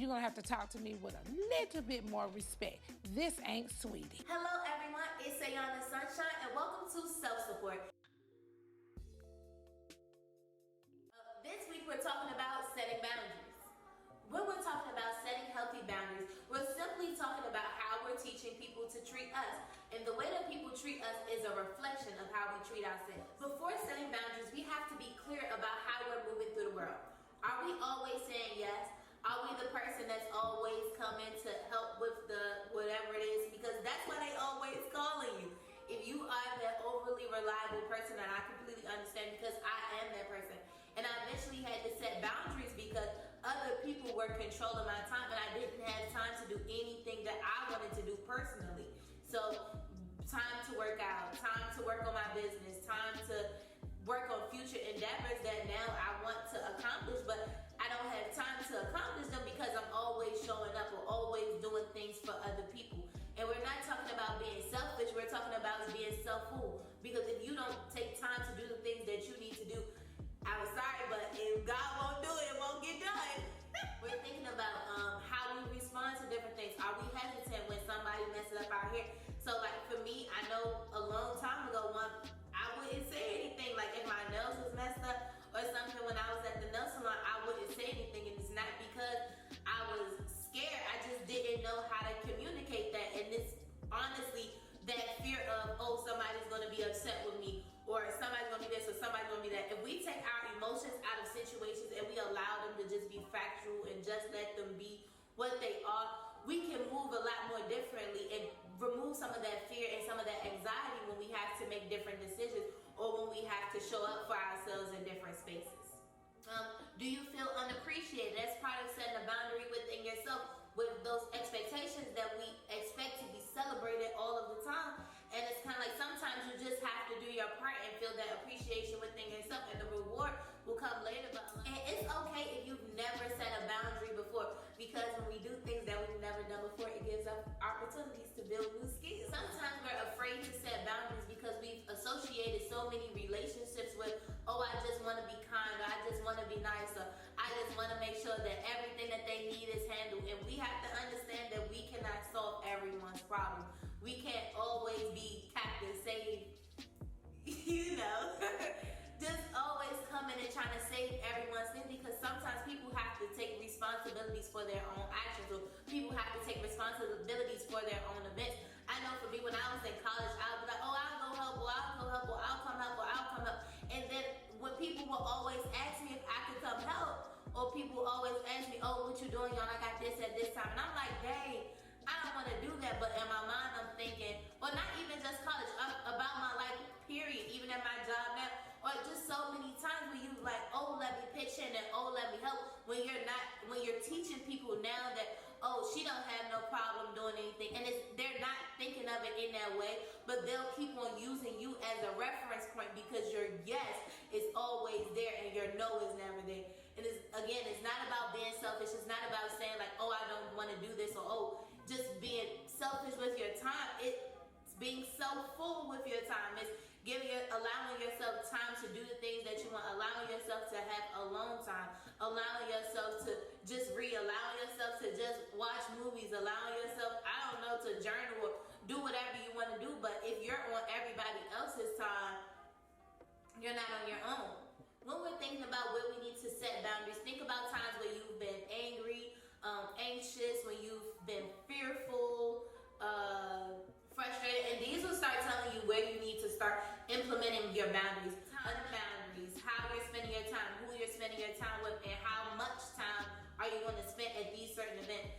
you're gonna have to talk to me with a little bit more respect. This ain't Sweetie. Hello everyone, it's Ayana Sunshine and welcome to Self-Support. This week we're talking about setting boundaries. When we're talking about setting healthy boundaries, we're simply talking about how we're teaching people to treat us. And the way that people treat us is a reflection of how we treat ourselves. Before setting boundaries, we have to be clear about how we're moving through the world. Are we always saying yes? Are we the person that's always coming to help with the whatever it is? Because that's why they always calling you. If you are that overly reliable person, and I completely understand because I am that person. And I eventually had to set boundaries because other people were controlling my time and I didn't have time to do anything that I wanted to do personally. So time to work out, time to work on my business, time to work on future endeavors that now I want to accomplish, but I don't have time to accomplish them because I'm always showing up or always doing things for other people. And we're not talking about being selfish, we're talking about being self-full. Because if you don't take time to do the things that you need to do, I'm sorry, but if God won't do it, it won't get done. We're thinking about how we respond to different things. Are we hesitant when somebody messes up our hair? So like for me, I know a long time ago, I wouldn't say anything. Like if my nails was messed up or something when I was at the nail salon, I wouldn't say anything. And it's not because I was scared. I just didn't know how to communicate that. And it's honestly that fear of, oh, somebody's going to be upset with me or somebody's going to be this or somebody's going to be that. If we take our emotions out of situations and we allow them to just be factual and just let them be what they are, we can move a lot more differently and remove some of that fear and some of that anxiety when we have to make different decisions or when we have to show up for ourselves in different spaces. Do you feel unappreciated? That's part of setting a boundary within yourself with those expectations that we expect to be celebrated all of the time. And it's kind of like sometimes you just have to do your part and feel that appreciation within yourself and the reward will come later. And it's okay if you've never set a boundary before because when we do things that we've never done before, it gives us opportunities to build new skills. Sometimes we're afraid to set boundaries because we've associated so many relationships with, oh, I just want to be kind, or I just want to be nice, or I just want to make sure that everything that they need is handled. And we have to understand that we cannot solve everyone's problem. We can't always be Captain Save, you know, just always coming and trying to save everyone's thing because sometimes people have to take responsibilities for their own actions or people have to take responsibilities for their own events. I know for me when I was in college, I would be like, oh, I'll go help, or I'll go help, or I'll come help, or I'll come help. And then when people will always ask me if I could come help, or people always ask me, oh, what you doing, y'all? I got this at this time. And I'm like, dang, I don't want to do that. But in my mind, I'm thinking, well, not even just college, about my life, period, even at my job now, or just so many times where you like, oh, let me pitch in and oh, let me help, when you're teaching people now that, oh, she don't have no problem doing anything, and they're not thinking of it in that way, but they'll keep on using you as a reference point because your yes is always there and your no is never there. And it's not about being selfish. It's not about saying like, oh, I don't want to do this, or oh, just being selfish with your time. It's being self-full with your time. It's allowing yourself time to do the things that you want, allowing yourself to have alone time, allowing yourself to just read, allowing yourself to just watch movies, allowing yourself, I don't know, to journal or do whatever you want to do. But if you're on everybody else's time, you're not on your own. When we're thinking about where we need to set boundaries, think about times where you've been angry, anxious, when you've been fearful, frustrated, and these will start telling you where you need to start implementing your boundaries. Boundaries, how you're spending your time, who you're spending your time with, and how much time are you going to spend at these certain events.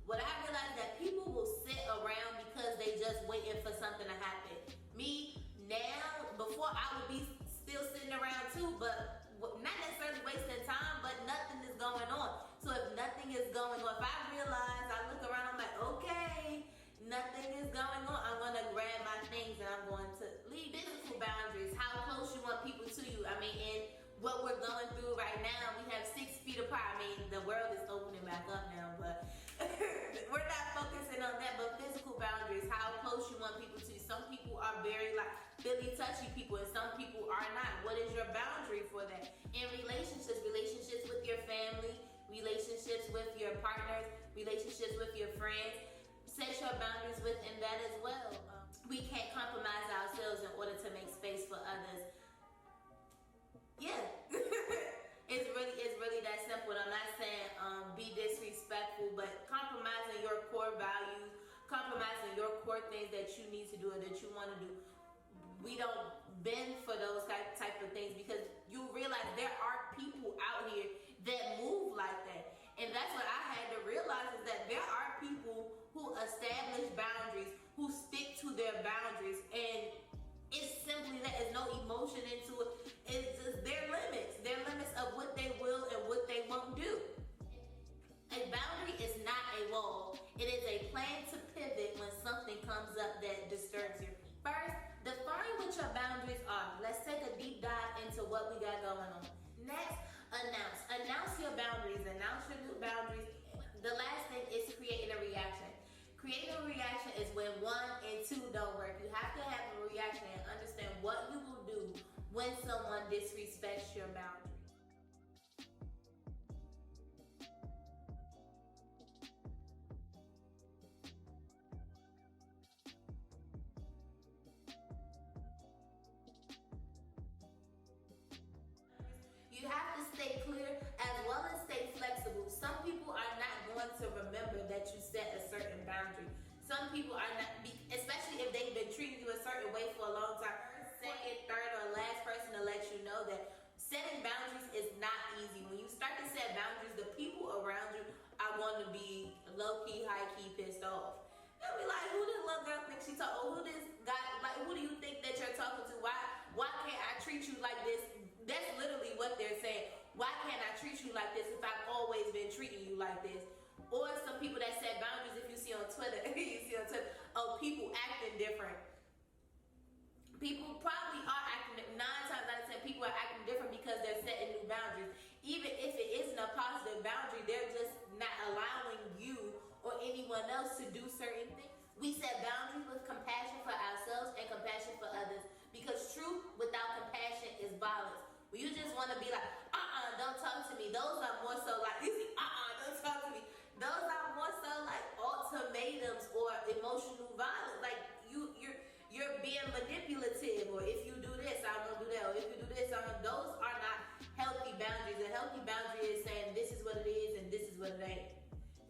What I realized that people will sit around because they just waiting for something to happen. Me now, before I would be still sitting around too, but not necessarily wasting time, but nothing is going on. So if nothing is going on, if I realize, I look around, I'm like, okay, nothing is going on, I'm going to grab my things and I'm going to leave. Physical boundaries, how close you want people to you. I mean, in what we're going through right now, we have 6 feet apart. I mean, the world is opening back up now, but we're not focusing on that. But physical boundaries, how close you want people to you. Some people are very like really touchy people and some people are not. What is your boundary for that? In relationships with your family, relationships with your partners, friends. Set your boundaries within that as well. We can't compromise ourselves in order to make space for others. Yeah. It's really that simple. I'm not saying be disrespectful, but compromising your core values, compromising your core things that you need to do or that you want to do. We don't bend for those type of things, because you realize there are people out here that move like that. And that's what I had to realize, is that there are people who establish boundaries, who stick to their boundaries, and it's simply that. There's no emotion into it. It's just their limits of what they will and what they won't do. A boundary is not a wall. It is a plan to pivot when something comes up that disturbs you. First, define what your boundaries are. Let's take a deep dive into what we got going on. Next, announce your boundaries. Announce your new boundaries. The last thing is creating a reaction. Creating a reaction is when 1 and 2 don't work. You have to have a reaction and understand what you will do when someone disrespects your boundaries. You have to stay clear as well as stay flexible. Some people are not going to remember that you set a certain boundary. Some people are not, especially if they've been treating you a certain way for a long time. Second, third, or last person to let you know that setting boundaries is not easy. When you start to set boundaries, the people around you are going to be low-key, high-key pissed off. They'll be like, who this little girl think she talking? Who this guy, like, who do you think that you're talking to? Why can't I treat you like this? That's literally what they're saying. Why can't I treat you like this if I've always been treating you like this? Or some people that set boundaries, if you see on Twitter, oh, people acting different. People probably are acting, 9 times out of 10, people are acting different because they're setting new boundaries. Even if it isn't a positive boundary, they're just not allowing you or anyone else to do certain things. We set boundaries with compassion for ourselves and compassion for others, because truth without compassion is violence. When you just want to be like, don't talk to me. Those are more so like, don't talk to me. Those are more so like ultimatums or emotional violence. Like you're being manipulative, or if you do this, I'm gonna do that, or if you do this, those are not healthy boundaries. A healthy boundary is saying this is what it is and this is what it ain't.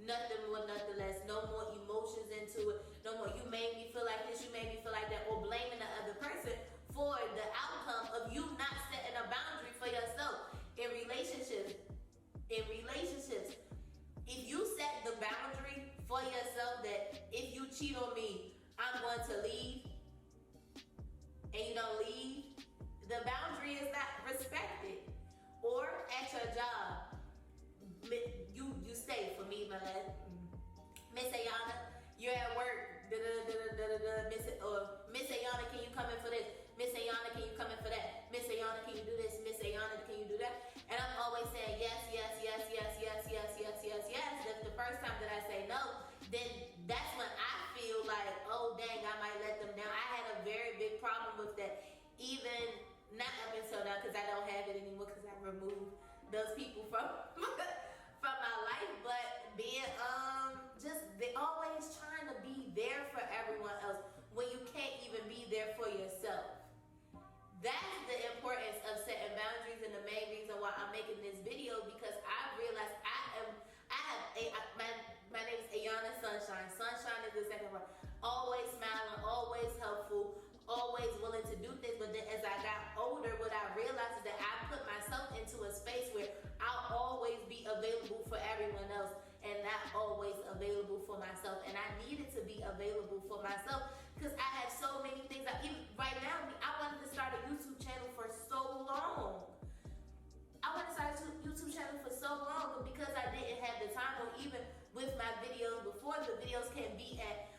Nothing more, nothing less. No more emotions into it. No more, you made me feel like this, you made me feel like that, or blaming the other person for the outcome of you not setting a boundary for yourself. In relationships, if you set the boundary for yourself that if you cheat on me, I'm going to leave, and you don't leave, the boundary is not respected. Or at your job, you stay. For me, my last, Miss Ayana, you're at work, Miss Ayana, can you come in for this? Miss Ayana, can you come in for that? Miss Ayana, can you do this? Miss Ayana, can you do that? And I'm always saying yes. That's the first time that I say no, then that's when I feel like, oh dang, I might let them down. I had a very big problem with that, even not up until now, because I don't have it anymore, because I removed those people from from my life. But being they always trying to be there for everyone else when you can't even be there for yourself. That's the importance of setting boundaries, and the main reason why I'm making this video, because I realized my name is Ayana Sunshine. Sunshine is the second one. Always smiling, always helpful, always willing to do things. But then as I got older, what I realized is that I put myself into a space where I'll always be available for everyone else and not always available for myself. And I needed to be available for myself because I have so many things. Even right now, I wanted to start a YouTube channel for so long. For so long, but because I didn't have the time, or even with my videos before, the videos can be at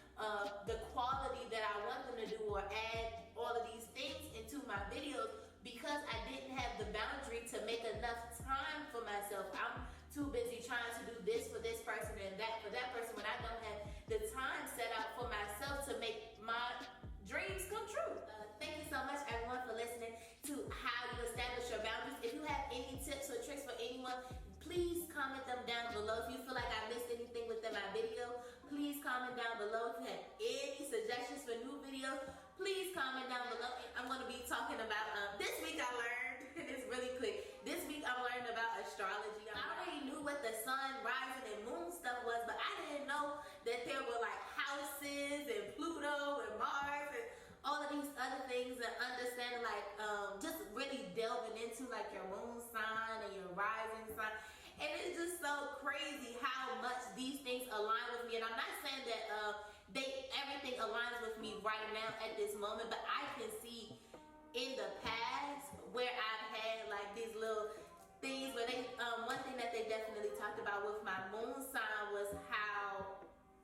the quality that I want them to do, or add all of these things into my videos, because I didn't have the boundary to make enough time for myself. I'm too busy trying to do this for this person and that for that person, when I don't have the time set out for myself to make my dreams come true. Thank you so much, everyone, for listening to aligns with me right now at this moment, but I can see in the past where I've had like these little things where they, one thing that they definitely talked about with my moon sign was how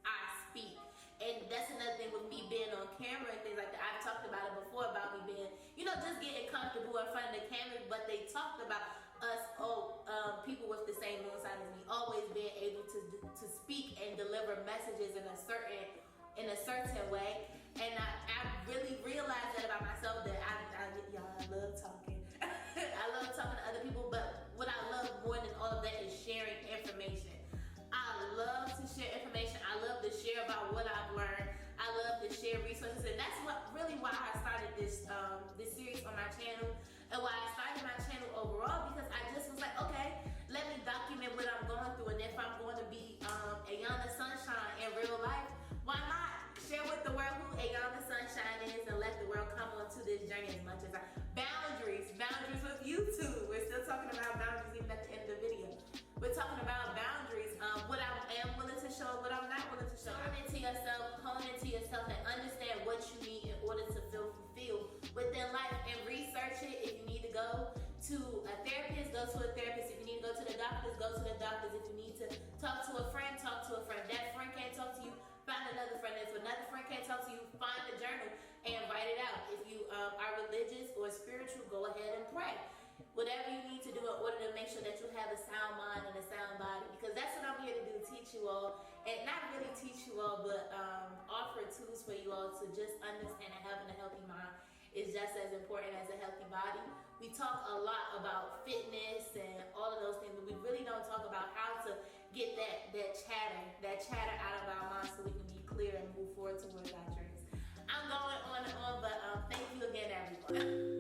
I speak. And that's another thing with me being on camera and things like that. I've talked about it before about me being, you know, just getting comfortable in front of the camera, but they talked about us, people with the same moon sign as me, always being able to speak and deliver messages in a certain way. And I really realized that about myself, that I love talking. I love talking to other people, but what I love more than all of that is sharing information. I love to share information. I love to share about what I've learned. I love to share resources, and that's why I started this series on my channel, and why I started my channel overall, because I just was like, okay, let me document what I'm going through, and if I'm going to be Ayana Sunshine in real life, why not share with the world who Ayana Sunshine is, and let the world come onto this journey as much as I. Boundaries with YouTube. We're still talking about boundaries even at the end of the video. We're talking about boundaries, what I am willing to show, what I'm not willing to show. Hone into yourself, and understand what you need in order to feel fulfilled within life, and research it. If you need to go to a therapist, go to a therapist. If you need to go to the doctors, go to the doctors. If you need to talk to a friend, talk to a friend. That friend can't talk to you, find another friend. If another friend can't talk to you, find a journal and write it out. If you are religious or spiritual, go ahead and pray. Whatever you need to do in order to make sure that you have a sound mind and a sound body, because that's what I'm here to do, teach you all, and not really teach you all, but offer tools for you all to just understand that having a healthy mind is just as important as a healthy body. We talk a lot about fitness and all of those things, but we really don't talk about how to get that chatter out of our minds so we can be clear and move forward towards our dreams. I'm going on and on, but thank you again, everyone.